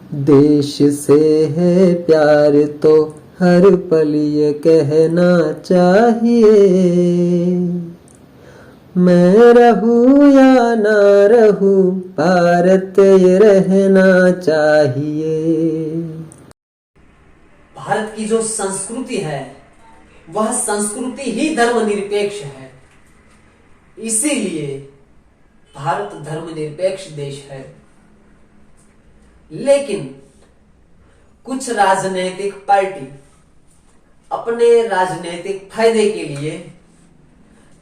देश से है प्यार तो हर पल ये कहना चाहिए, मैं रहूं या ना रहूं भारत ये रहना चाहिए। भारत की जो संस्कृति है वह संस्कृति ही धर्मनिरपेक्ष है, इसीलिए भारत धर्मनिरपेक्ष देश है। लेकिन कुछ राजनीतिक पार्टी अपने राजनीतिक फायदे के लिए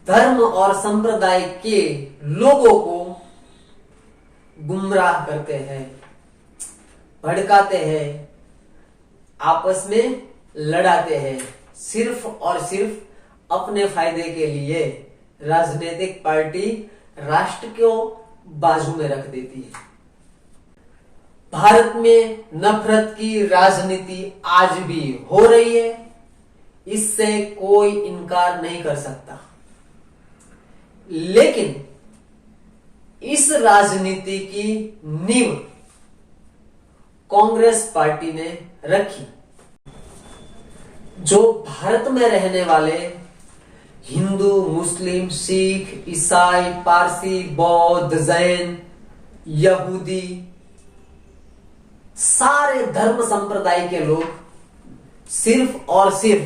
धर्म और संप्रदाय के लोगों को गुमराह करते हैं, भड़काते हैं, आपस में लड़ाते हैं, सिर्फ और सिर्फ अपने फायदे के लिए राजनीतिक पार्टी राष्ट्र को बाजू में रख देती है। भारत में नफरत की राजनीति आज भी हो रही है, इससे कोई इनकार नहीं कर सकता। लेकिन इस राजनीति की नींव कांग्रेस पार्टी ने रखी। जो भारत में रहने वाले हिंदू, मुस्लिम, सिख, ईसाई, पारसी, बौद्ध, जैन, यहूदी, सारे धर्म संप्रदाय के लोग सिर्फ और सिर्फ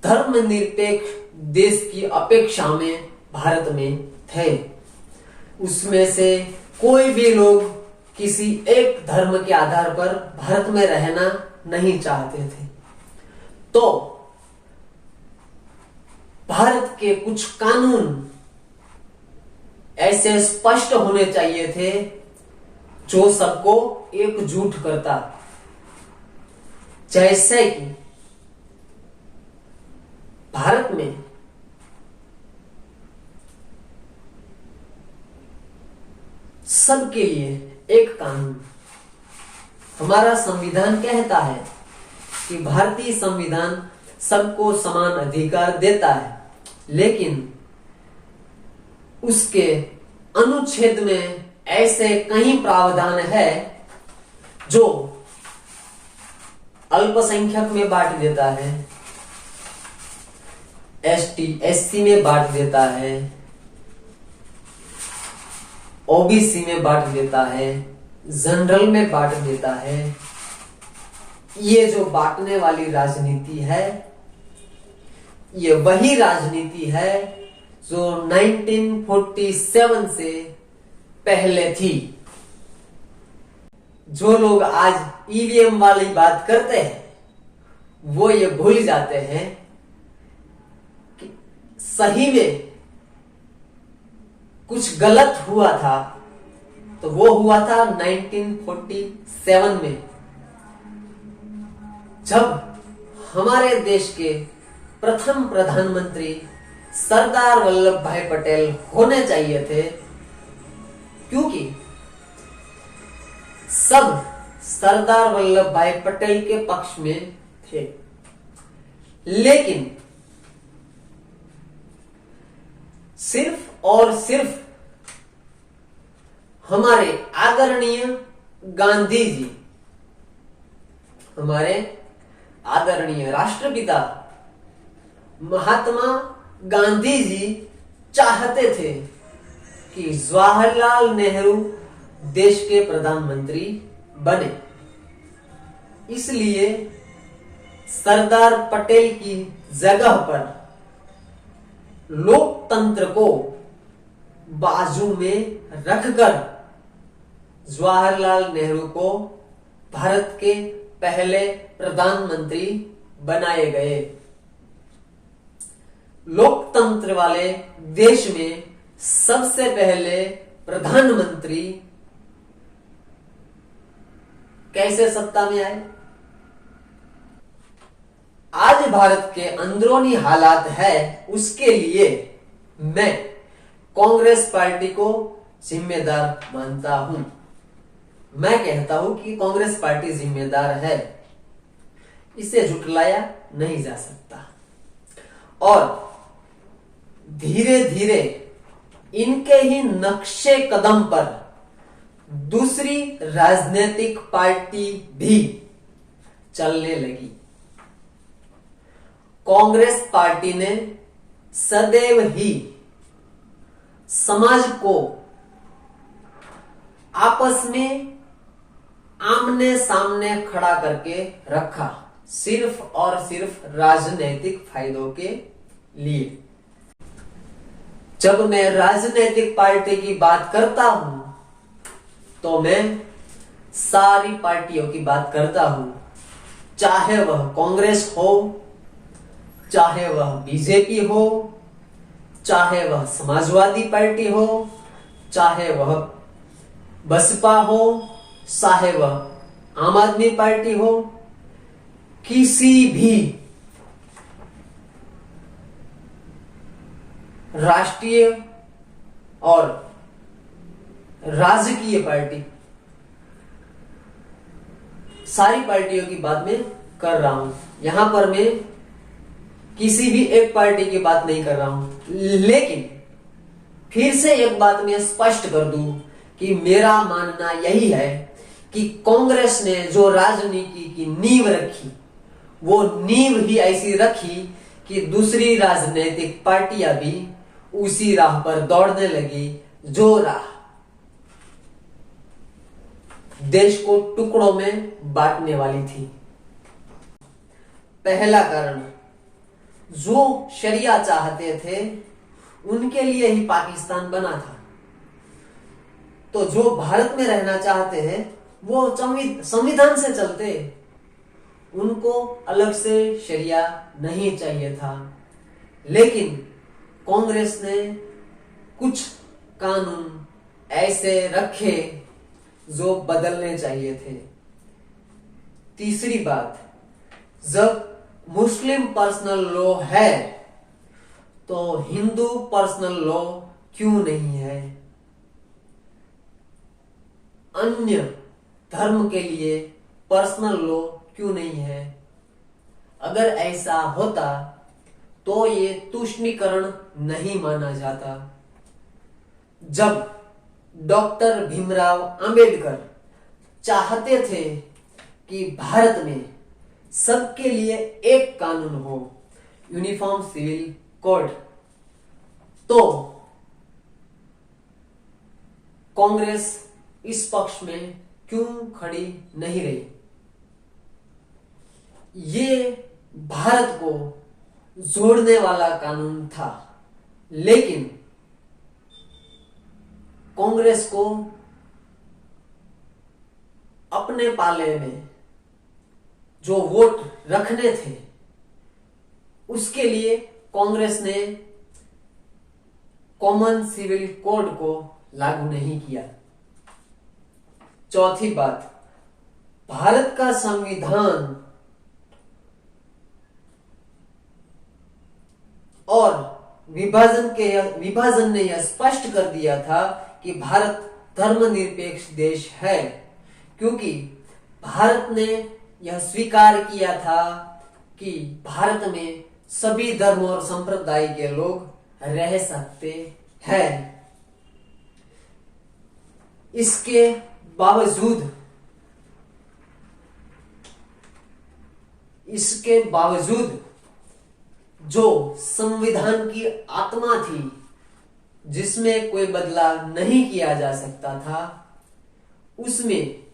धर्मनिरपेक्ष देश की अपेक्षा में भारत में थे। उसमें से कोई भी लोग किसी एक धर्म के आधार पर भारत में रहना नहीं चाहते थे। तो भारत के कुछ कानून ऐसे स्पष्ट होने चाहिए थे जो सबको एकजुट करता। जैसे कि भारत में सबके लिए एक कानून, हमारा संविधान कहता है कि भारतीय संविधान सबको समान अधिकार देता है, लेकिन उसके अनुच्छेद में ऐसे कई प्रावधान है जो अल्पसंख्यक में बांट देता है, एसटी एससी में बांट देता है, ओबीसी में बांट देता है, जनरल में बांट देता है। ये जो बांटने वाली राजनीति है, ये वही राजनीति है जो 1947 से पहले थी। जो लोग आज ईवीएम वाली बात करते हैं वो ये भूल जाते हैं कि सही में कुछ गलत हुआ था, तो वो हुआ था 1947 में, जब हमारे देश के प्रथम प्रधानमंत्री सरदार वल्लभ भाई पटेल होने चाहिए थे, क्योंकि सब सरदार वल्लभ भाई पटेल के पक्ष में थे। लेकिन सिर्फ और सिर्फ हमारे आदरणीय गांधी जी, हमारे आदरणीय राष्ट्रपिता महात्मा गांधी जी चाहते थे कि जवाहरलाल नेहरू देश के प्रधानमंत्री बने। इसलिए सरदार पटेल की जगह पर लोकतंत्र को बाजू में रखकर जवाहरलाल नेहरू को भारत के पहले प्रधानमंत्री बनाए गए। लोकतंत्र वाले देश में सबसे पहले प्रधानमंत्री कैसे सत्ता में आए? आज भारत के अंदरूनी हालात है, उसके लिए मैं कांग्रेस पार्टी को जिम्मेदार मानता हूं। मैं कहता हूं कि कांग्रेस पार्टी जिम्मेदार है, इसे झुटलाया नहीं जा सकता। और धीरे धीरे इनके ही नक्शे कदम पर दूसरी राजनीतिक पार्टी भी चलने लगी। कांग्रेस पार्टी ने सदैव ही समाज को आपस में आमने सामने खड़ा करके रखा, सिर्फ और सिर्फ राजनीतिक फायदों के लिए। जब मैं राजनीतिक पार्टी की बात करता हूं तो मैं सारी पार्टियों की बात करता हूं, चाहे वह कांग्रेस हो, चाहे वह बीजेपी हो, चाहे वह समाजवादी पार्टी हो, चाहे वह बसपा हो, चाहे वह आम आदमी पार्टी हो, किसी भी राष्ट्रीय और राजकीय पार्टी, सारी पार्टियों की बात मैं कर रहा हूं। यहां पर मैं किसी भी एक पार्टी की बात नहीं कर रहा हूं। लेकिन फिर से एक बात मैं स्पष्ट कर दूं कि मेरा मानना यही है कि कांग्रेस ने जो राजनीति की नींव रखी, वो नींव ही ऐसी रखी कि दूसरी राजनीतिक पार्टियां भी उसी राह पर दौड़ने लगी, जो राह देश को टुकड़ों में बांटने वाली थी। पहला कारण, जो शरिया चाहते थे उनके लिए ही पाकिस्तान बना था। तो जो भारत में रहना चाहते हैं वो संविधान से चलते, उनको अलग से शरिया नहीं चाहिए था। लेकिन कांग्रेस ने कुछ कानून ऐसे रखे जो बदलने चाहिए थे। तीसरी बात, जब मुस्लिम पर्सनल लॉ है तो हिंदू पर्सनल लॉ क्यों नहीं है? अन्य धर्म के लिए पर्सनल लॉ क्यों नहीं है? अगर ऐसा होता तो ये तुष्णीकरण नहीं माना जाता। जब डॉक्टर भीमराव अंबेडकर चाहते थे कि भारत में सबके लिए एक कानून हो, यूनिफॉर्म सिविल कोड, तो कांग्रेस इस पक्ष में क्यों खड़ी नहीं रही? ये भारत को जोड़ने वाला कानून था, लेकिन कांग्रेस को अपने पाले में जो वोट रखने थे उसके लिए कांग्रेस ने कॉमन सिविल कोड को लागू नहीं किया। चौथी बात, भारत का संविधान और विभाजन ने यह स्पष्ट कर दिया था कि भारत धर्मनिरपेक्ष देश है, क्योंकि भारत ने यह स्वीकार किया था कि भारत में सभी धर्म और संप्रदाय के लोग रह सकते हैं। इसके बावजूद जो संविधान की आत्मा थी, जिसमें कोई बदलाव नहीं किया जा सकता था, उसमें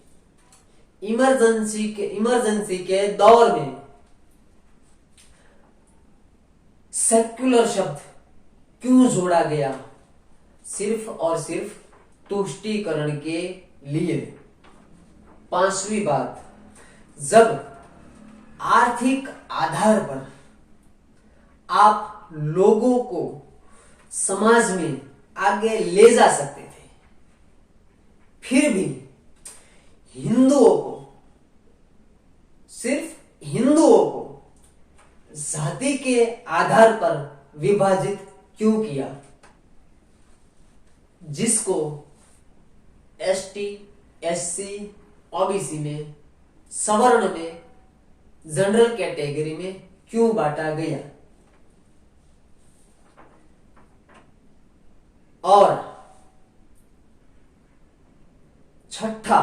इमरजेंसी के दौर में सेक्युलर शब्द क्यों जोड़ा गया? सिर्फ और सिर्फ तुष्टीकरण के लिए। पांचवी बात, जब आर्थिक आधार पर आप लोगों को समाज में आगे ले जा सकते थे, फिर भी हिंदुओं को, सिर्फ हिंदुओं को जाति के आधार पर विभाजित क्यों किया? जिसको एसटी, एससी, ओबीसी में, सवर्ण में, जनरल कैटेगरी में क्यों बांटा गया? और छठा,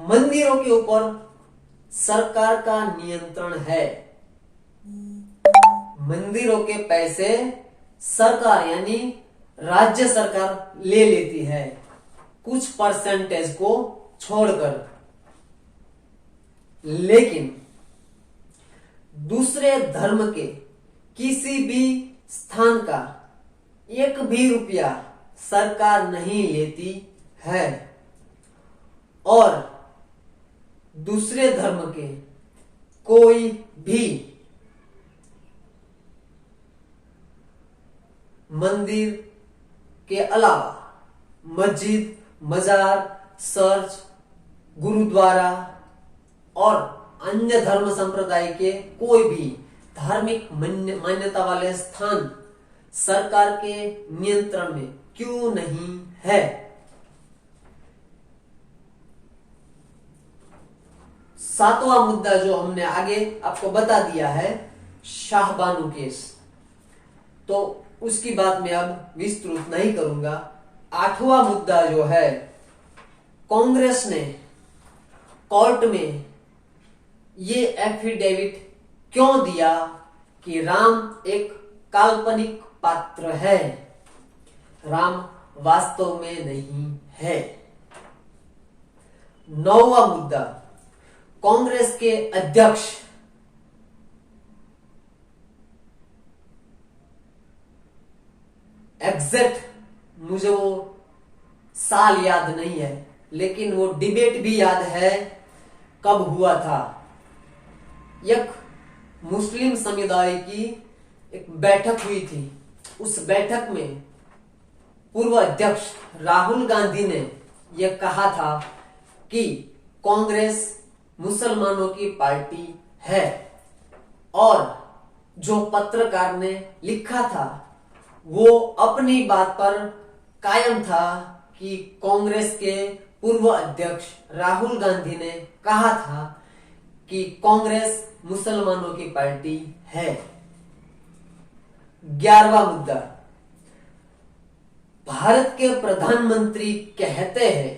मंदिरों के ऊपर सरकार का नियंत्रण है। मंदिरों के पैसे सरकार यानी राज्य सरकार ले लेती है, कुछ परसेंटेज को छोड़कर। लेकिन दूसरे धर्म के किसी भी स्थान का एक भी रुपया सरकार नहीं लेती है और दूसरे धर्म के कोई भी मंदिर के अलावा मस्जिद, मजार, चर्च, गुरुद्वारा और अन्य धर्म संप्रदाय के कोई भी धार्मिक मान्यता वाले स्थान सरकार के नियंत्रण में क्यों नहीं है। सातवां मुद्दा जो हमने आगे आपको बता दिया है, शाहबानो केस, तो उसकी बात मैं अब विस्तृत नहीं करूंगा। आठवां मुद्दा जो है, कांग्रेस ने कोर्ट में ये एफिडेविट क्यों दिया कि राम एक काल्पनिक पात्र है, राम वास्तव में नहीं है। नौवां मुद्दा, कांग्रेस के अध्यक्ष एग्जैक्ट मुझे वो साल याद नहीं है, लेकिन वो डिबेट भी याद है कब हुआ था। एक मुस्लिम समुदाय की एक बैठक हुई थी। उस बैठक में पूर्व अध्यक्ष राहुल गांधी ने यह कहा था कि कांग्रेस मुसलमानों की पार्टी है, और जो पत्रकार ने लिखा था वो अपनी बात पर कायम था कि कांग्रेस के पूर्व अध्यक्ष राहुल गांधी ने कहा था कि कांग्रेस मुसलमानों की पार्टी है। 11वां मुद्दा, भारत के प्रधानमंत्री कहते हैं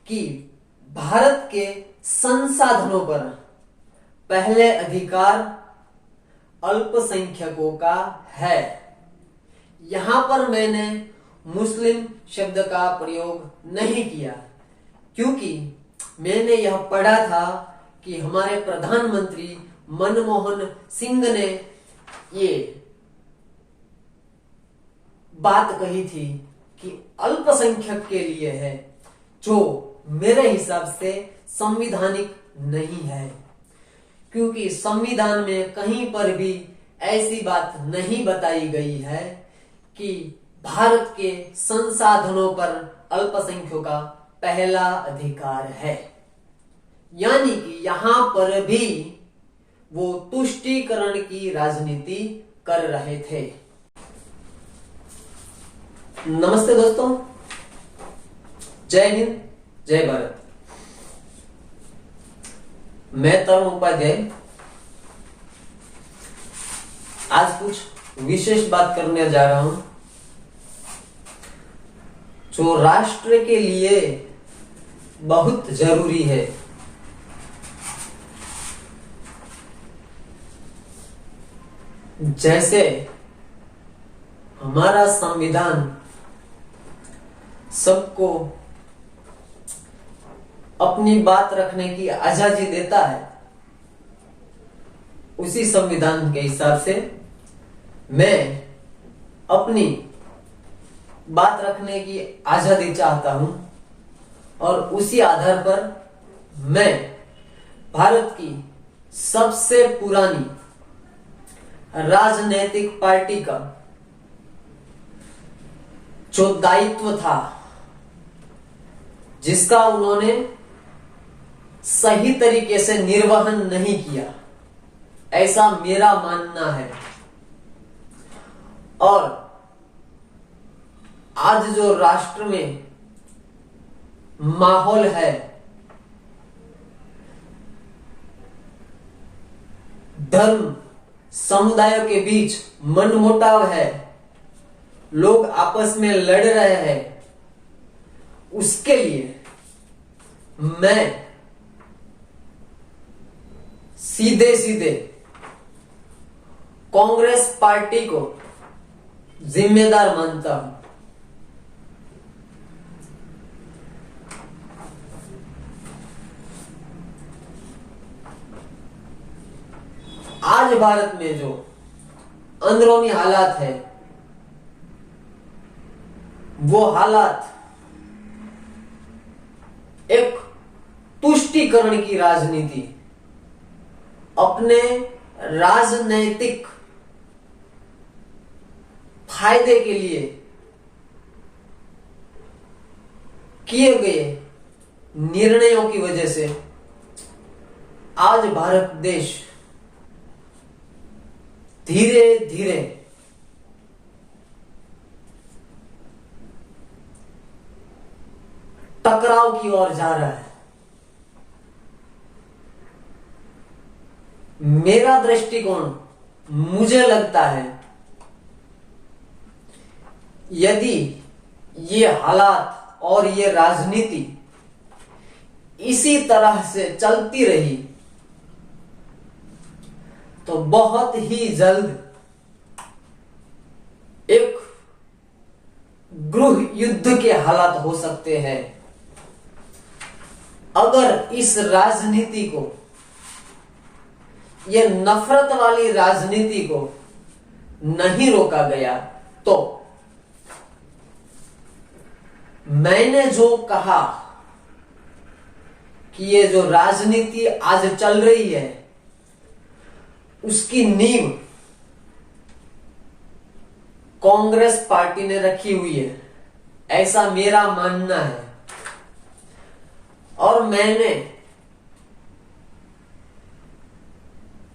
कि भारत के संसाधनों पर पहले अधिकार अल्पसंख्यकों का है। यहां पर मैंने मुस्लिम शब्द का प्रयोग नहीं किया, क्योंकि मैंने यह पढ़ा था कि हमारे प्रधानमंत्री मनमोहन सिंह ने ये बात कही थी कि अल्पसंख्यक के लिए है, जो मेरे हिसाब से संवैधानिक नहीं है, क्योंकि संविधान में कहीं पर भी ऐसी बात नहीं बताई गई है कि भारत के संसाधनों पर अल्पसंख्यकों का पहला अधिकार है। यानी कि यहां पर भी वो तुष्टीकरण की राजनीति कर रहे थे। नमस्ते दोस्तों, जय हिंद, जय भारत। मैं तरुण उपाध्याय आज कुछ विशेष बात करने जा रहा हूं, जो राष्ट्र के लिए बहुत जरूरी है। जैसे हमारा संविधान सबको अपनी बात रखने की आजादी देता है, उसी संविधान के हिसाब से मैं अपनी बात रखने की आजादी चाहता हूं, और उसी आधार पर मैं भारत की सबसे पुरानी राजनैतिक पार्टी का जो दायित्व था, जिसका उन्होंने सही तरीके से निर्वहन नहीं किया, ऐसा मेरा मानना है। और आज जो राष्ट्र में माहौल है, धर्म समुदायों के बीच मनमुटाव है, लोग आपस में लड़ रहे हैं, उसके लिए मैं सीधे सीधे कांग्रेस पार्टी को जिम्मेदार मानता हूं। आज भारत में जो अंदरूनी हालात है, वो हालात एक तुष्टीकरण की राजनीति, अपने राजनैतिक फायदे के लिए किए गए निर्णयों की वजह से आज भारत देश धीरे धीरे टकराव की ओर जा रहा है। मेरा दृष्टिकोण, मुझे लगता है यदि ये हालात और ये राजनीति इसी तरह से चलती रही तो बहुत ही जल्द एक गृह युद्ध के हालात हो सकते हैं। अगर इस राजनीति को, ये नफरत वाली राजनीति को नहीं रोका गया तो मैंने जो कहा कि ये जो राजनीति आज चल रही है उसकी नींव कांग्रेस पार्टी ने रखी हुई है, ऐसा मेरा मानना है। और मैंने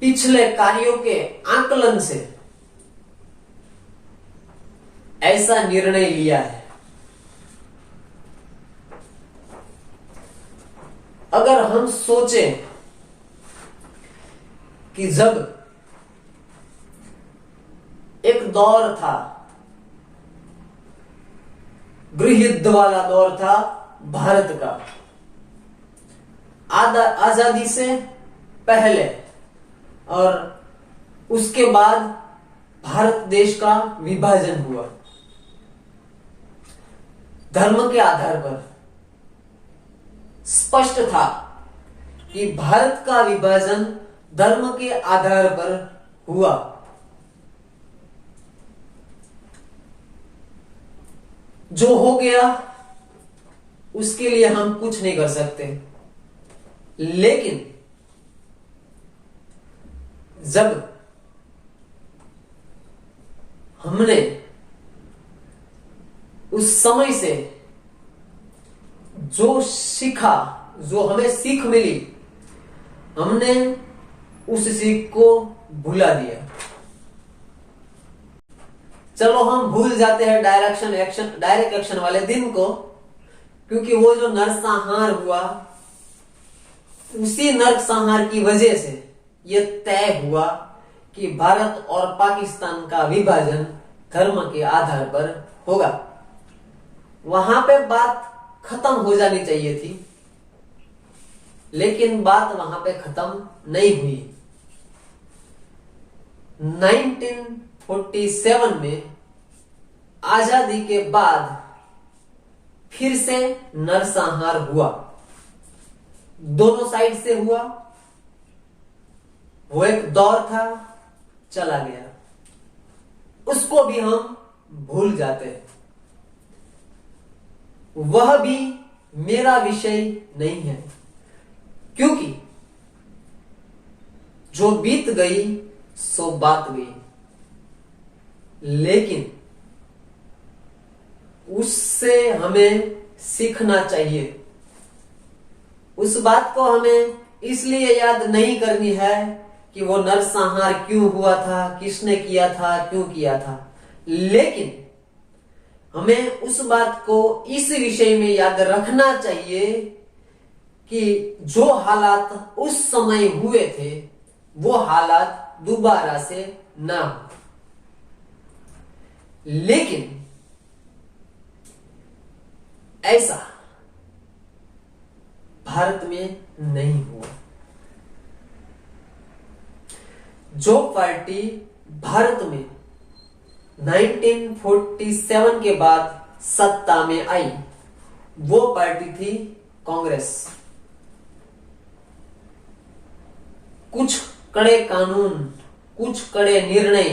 पिछले कार्यों के आकलन से ऐसा निर्णय लिया है। अगर हम सोचें कि जब एक दौर था, गृह युद्ध वाला दौर था भारत का, आजादी से पहले और उसके बाद भारत देश का विभाजन हुआ धर्म के आधार पर। स्पष्ट था कि भारत का विभाजन धर्म के आधार पर हुआ। जो हो गया उसके लिए हम कुछ नहीं कर सकते, लेकिन जब हमने उस समय से जो सीखा, जो हमें सीख मिली, हमने उस सीख को भुला दिया। चलो हम भूल जाते हैं डायरेक्ट एक्शन वाले दिन को, क्योंकि वो जो नरसंहार हुआ, उसी नरसंहार की वजह से ये तय हुआ कि भारत और पाकिस्तान का विभाजन धर्म के आधार पर होगा। वहां पे बात खत्म हो जानी चाहिए थी, लेकिन बात वहां पे खत्म नहीं हुई। 1947 में आजादी के बाद फिर से नरसंहार हुआ, दोनों साइड से हुआ। वो एक दौर था, चला गया, उसको भी हम भूल जाते हैं। वह भी मेरा विषय नहीं है, क्योंकि जो बीत गई सो बात गई, लेकिन उससे हमें सीखना चाहिए। उस बात को हमें इसलिए याद नहीं करनी है कि वो नरसंहार क्यों हुआ था, किसने किया था, क्यों किया था, लेकिन हमें उस बात को इस विषय में याद रखना चाहिए कि जो हालात उस समय हुए थे वो हालात दोबारा से ना हो। लेकिन ऐसा भारत में नहीं हुआ। जो पार्टी भारत में 1947 के बाद सत्ता में आई वो पार्टी थी कांग्रेस। कुछ कड़े कानून, कुछ कड़े निर्णय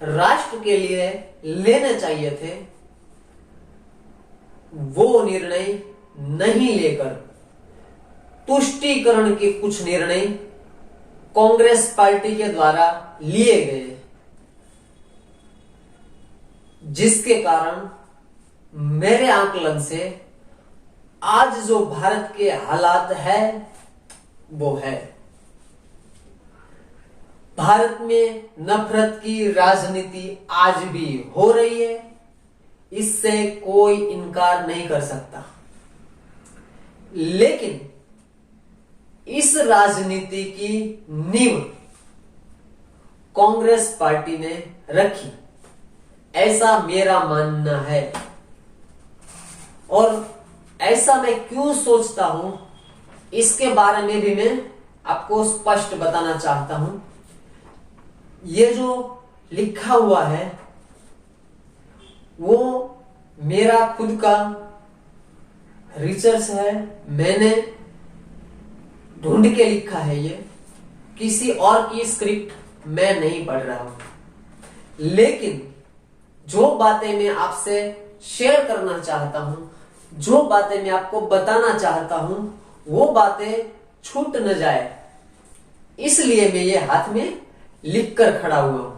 राष्ट्र के लिए लेने चाहिए थे, वो निर्णय नहीं लेकर तुष्टीकरण के कुछ निर्णय कांग्रेस पार्टी के द्वारा लिए गए, जिसके कारण मेरे आकलन से आज जो भारत के हालात है वो है। भारत में नफरत की राजनीति आज भी हो रही है, इससे कोई इनकार नहीं कर सकता। लेकिन इस राजनीति की नींव कांग्रेस पार्टी ने रखी, ऐसा मेरा मानना है। और ऐसा मैं क्यों सोचता हूं इसके बारे में भी मैं आपको स्पष्ट बताना चाहता हूं। ये जो लिखा हुआ है वो मेरा खुद का रिसर्च है, मैंने ढूंढ के लिखा है। ये किसी और की स्क्रिप्ट मैं नहीं पढ़ रहा हूं। लेकिन जो बातें मैं आपसे शेयर करना चाहता हूं, जो बातें मैं आपको बताना चाहता हूं, वो बातें छूट न जाए, इसलिए मैं ये हाथ में लिख कर खड़ा हुआ हूं।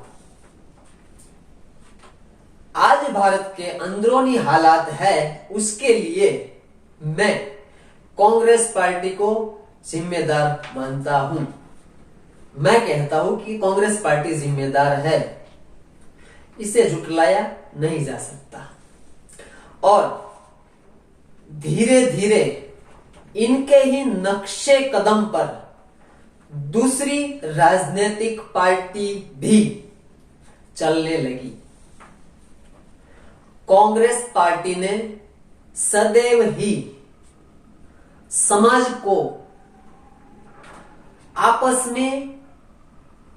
आज भारत के अंदरूनी हालात है, उसके लिए मैं कांग्रेस पार्टी को जिम्मेदार मानता हूं। मैं कहता हूं कि कांग्रेस पार्टी जिम्मेदार है, इसे झुटलाया नहीं जा सकता। और धीरे धीरे इनके ही नक्शे कदम पर दूसरी राजनीतिक पार्टी भी चलने लगी। कांग्रेस पार्टी ने सदैव ही समाज को आपस में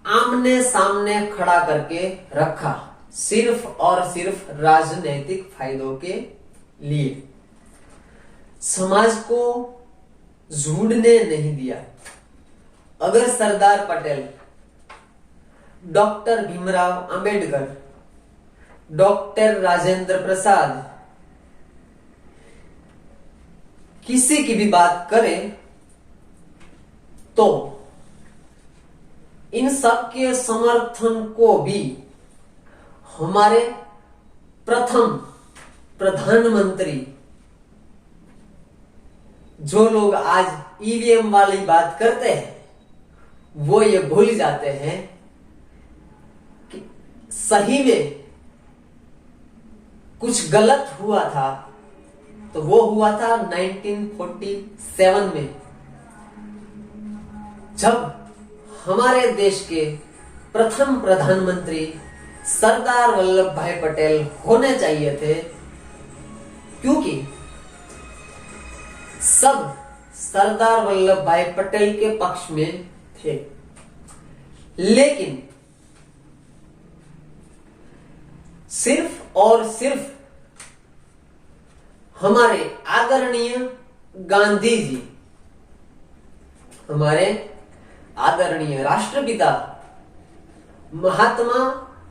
आमने सामने खड़ा करके रखा, सिर्फ और सिर्फ राजनीतिक फायदों के लिए। समाज को जुड़ने नहीं दिया। अगर सरदार पटेल, डॉक्टर भीमराव अंबेडकर, डॉक्टर राजेंद्र प्रसाद किसी की भी बात करें तो इन सब के समर्थन को भी हमारे प्रथम प्रधानमंत्री, जो लोग आज ईवीएम वाली बात करते हैं, वो ये भूल जाते हैं कि सही में कुछ गलत हुआ था, तो वो हुआ था 1947 में, जब हमारे देश के प्रथम प्रधानमंत्री सरदार वल्लभ भाई पटेल होने चाहिए थे, क्योंकि सब सरदार वल्लभ भाई पटेल के पक्ष में थे। लेकिन सिर्फ और सिर्फ हमारे आदरणीय गांधी जी, हमारे आदरणीय राष्ट्रपिता महात्मा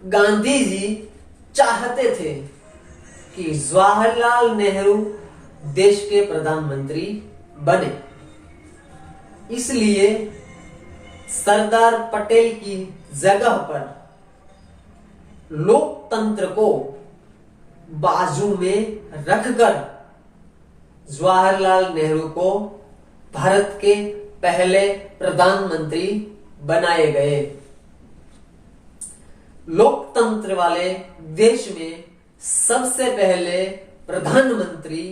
गांधी जी चाहते थे कि जवाहरलाल नेहरू देश के प्रधानमंत्री बने। इसलिए सरदार पटेल की जगह पर लोकतंत्र को बाजू में रखकर जवाहरलाल नेहरू को भारत के पहले प्रधानमंत्री बनाए गए। लोकतंत्र वाले देश में सबसे पहले प्रधानमंत्री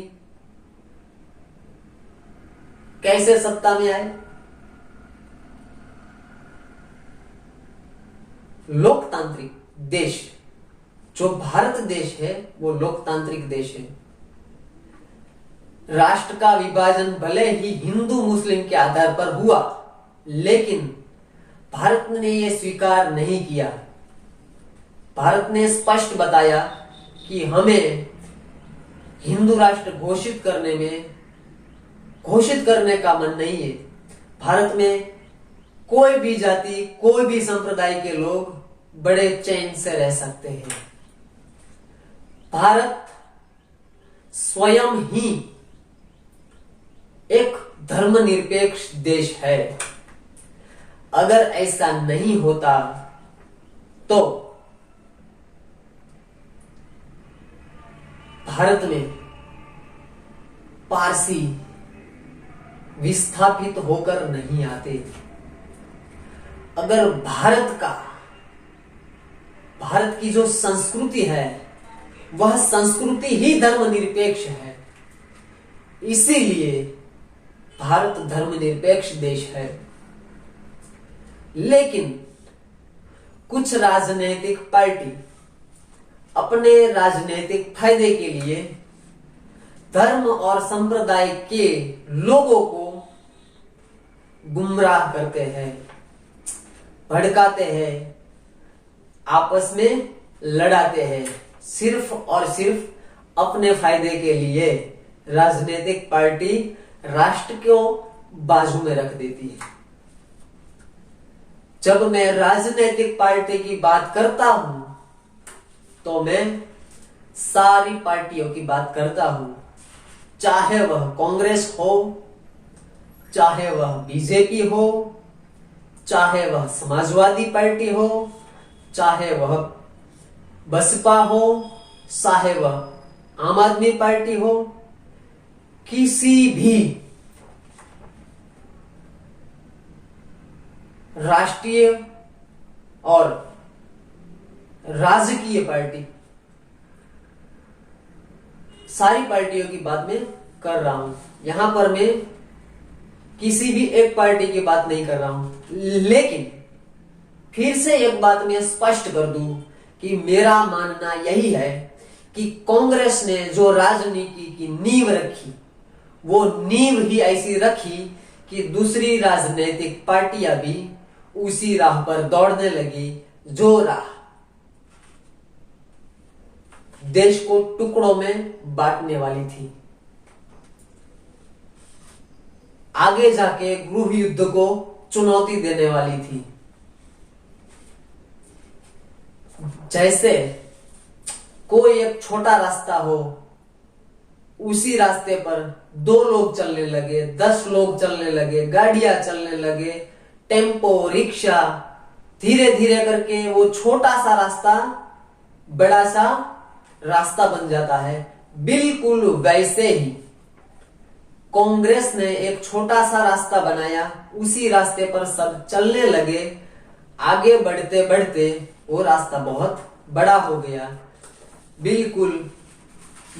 कैसे सत्ता में आए? लोकतांत्रिक देश, जो भारत देश है वो लोकतांत्रिक देश है। राष्ट्र का विभाजन भले ही हिंदू मुस्लिम के आधार पर हुआ, लेकिन भारत ने यह स्वीकार नहीं किया। भारत ने स्पष्ट बताया कि हमें हिंदू राष्ट्र घोषित करने का मन नहीं है। भारत में कोई भी जाति, कोई भी संप्रदाय के लोग बड़े चैन से रह सकते हैं। भारत स्वयं ही एक धर्मनिरपेक्ष देश है। अगर ऐसा नहीं होता तो भारत में पारसी विस्थापित होकर नहीं आते। अगर भारत की जो संस्कृति है वह संस्कृति ही धर्मनिरपेक्ष है, इसीलिए भारत धर्मनिरपेक्ष देश है। लेकिन कुछ राजनीतिक पार्टी अपने राजनीतिक फायदे के लिए धर्म और संप्रदाय के लोगों को गुमराह करते हैं, भड़काते हैं, आपस में लड़ाते हैं, सिर्फ और सिर्फ अपने फायदे के लिए। राजनीतिक पार्टी राष्ट्र को बाजू में रख देती है। जब मैं राजनीतिक पार्टी की बात करता हूं तो मैं सारी पार्टियों की बात करता हूं, चाहे वह कांग्रेस हो, चाहे वह बीजेपी हो, चाहे वह समाजवादी पार्टी हो, चाहे वह बसपा हो, चाहे वह आम आदमी पार्टी हो। किसी भी राष्ट्रीय और राजकीय पार्टी, सारी पार्टियों की बात मैं कर रहा हूं। यहां पर मैं किसी भी एक पार्टी की बात नहीं कर रहा हूं। लेकिन फिर से एक बात मैं स्पष्ट कर दूं कि मेरा मानना यही है कि कांग्रेस ने जो राजनीति की नींव रखी, वो नींव ही ऐसी रखी कि दूसरी राजनीतिक पार्टियां भी उसी राह पर दौड़ने लगी, जो राह देश को टुकड़ों में बांटने वाली थी, आगे जाके गृह युद्ध को चुनौती देने वाली थी। जैसे कोई एक छोटा रास्ता हो, उसी रास्ते पर 2 लोग चलने लगे, 10 लोग चलने लगे, गाड़ियां चलने लगे, टेम्पो, रिक्शा, धीरे धीरे करके वो छोटा सा रास्ता बड़ा सा रास्ता बन जाता है। बिल्कुल वैसे ही कांग्रेस ने एक छोटा सा रास्ता बनाया, उसी रास्ते पर सब चलने लगे। आगे बढ़ते बढ़ते वो रास्ता बहुत बड़ा हो गया। बिल्कुल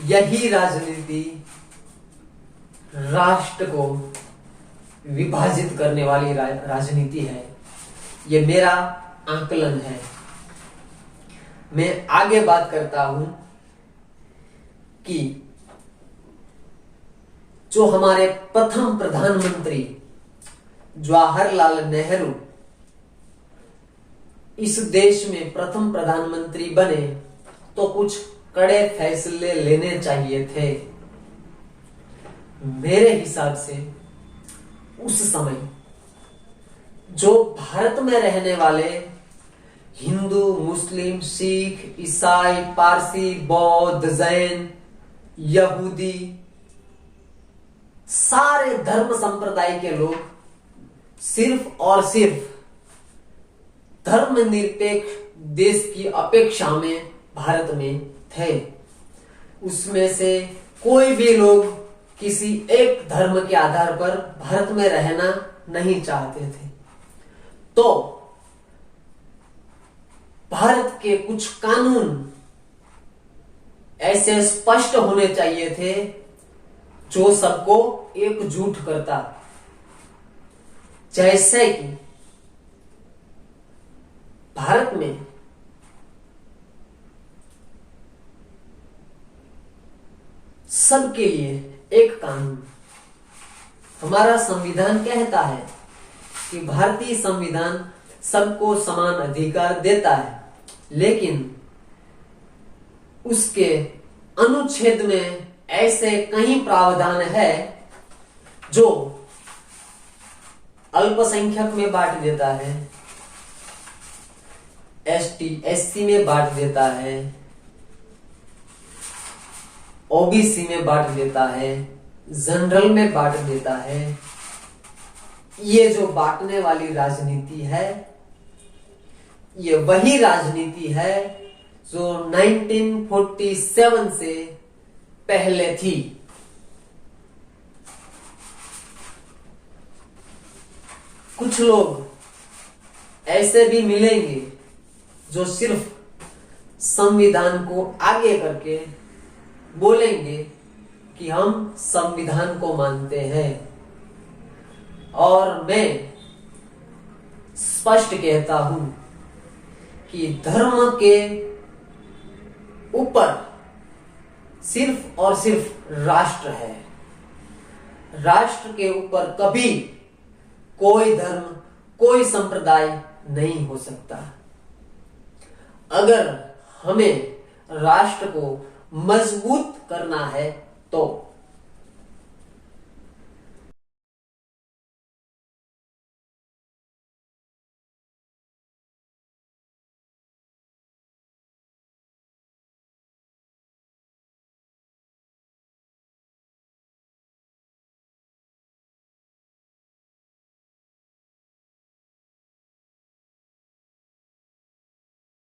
यही राजनीति राष्ट्र को विभाजित करने वाली राजनीति है। ये मेरा आकलन है। मैं आगे बात करता हूं कि जो हमारे प्रथम प्रधानमंत्री जवाहरलाल नेहरू इस देश में प्रथम प्रधानमंत्री बने तो कुछ कड़े फैसले लेने चाहिए थे। मेरे हिसाब से उस समय जो भारत में रहने वाले हिंदू, मुस्लिम, सिख, ईसाई, पारसी, बौद्ध, जैन, यहूदी, सारे धर्म संप्रदाय के लोग सिर्फ और सिर्फ धर्मनिरपेक्ष देश की अपेक्षा में भारत में थे। उसमें से कोई भी लोग किसी एक धर्म के आधार पर भारत में रहना नहीं चाहते थे। तो भारत के कुछ कानून ऐसे स्पष्ट होने चाहिए थे जो सबको एकजुट करता। जैसे कि भारत में सबके लिए एक कानून। हमारा संविधान कहता है कि भारतीय संविधान सबको समान अधिकार देता है, लेकिन उसके अनुच्छेद में ऐसे कई प्रावधान है जो अल्पसंख्यक में बांट देता है, एसटी एससी में बांट देता है, ओबीसी में बांट देता है, जनरल में बांट देता है। ये जो बांटने वाली राजनीति है, ये वही राजनीति है जो 1947 से पहले थी। कुछ लोग ऐसे भी मिलेंगे जो सिर्फ संविधान को आगे करके बोलेंगे कि हम संविधान को मानते हैं, और मैं स्पष्ट कहता हूं कि धर्म के ऊपर सिर्फ और सिर्फ राष्ट्र है। राष्ट्र के ऊपर कभी कोई धर्म, कोई संप्रदाय नहीं हो सकता। अगर हमें राष्ट्र को मजबूत करना है तो